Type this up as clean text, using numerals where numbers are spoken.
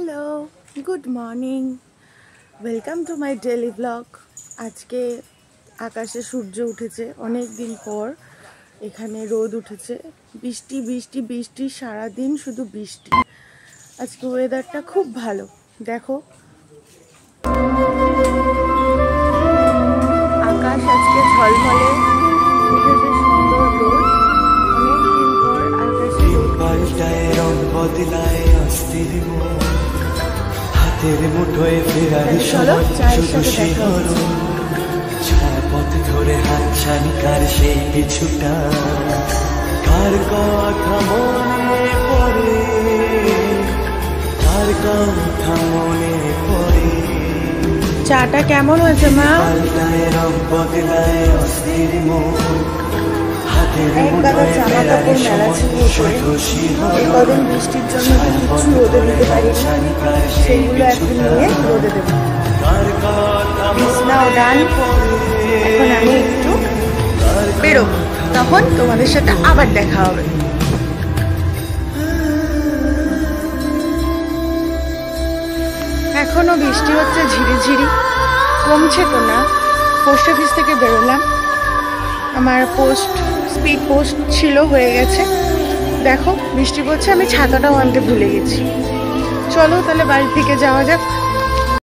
Hello, good morning, welcome to my daily blog. আজকে আকাশে সূর্য উঠেছে অনেক দিন পর। এখানে রোদ উঠেছে, বৃষ্টি বৃষ্টি বৃষ্টি, সারাদিন শুধু বৃষ্টি। আজকে ওয়েদারটা খুব ভালো, দেখো আকাশ আজকে ঝলমলে উঠেছে, সুন্দর রোদ। অনেক দিন পর আকাশে রং বদলায় অস্থির হাতের মুঠোয় ফেরার পথ ধরে হাতছানি কার সেই কিছুটা, কার কথা মনে পড়ে, কার কথা মনে পড়ে। চাটা কেমন হয়েছে মা? পাল্টায় রং বদলায় অস্থির মন, এক গাদা জামা কাপড় মেলা ছিল উপরে। এই কদিন বৃষ্টির জন্য কিছু রোদে দিতে পারি, সেইগুলো এখন নিয়ে রোদে দেবো। বিছনাও ডান। এখন আমি একটু বেরোবো, তখন তোমাদের সাথে আবার দেখা হবে। এখনো বৃষ্টি হচ্ছে ঝিরিঝিরি, কমছে তো না। পোস্ট অফিস থেকে বেরোলাম, আমার স্পিড পোস্ট ছিল, হয়ে গেছে। দেখো বৃষ্টি পড়ছে, আমি ছাতাটাও আনতে ভুলে গেছি। চলো তাহলে বাড়ির দিকে যাওয়া যাক।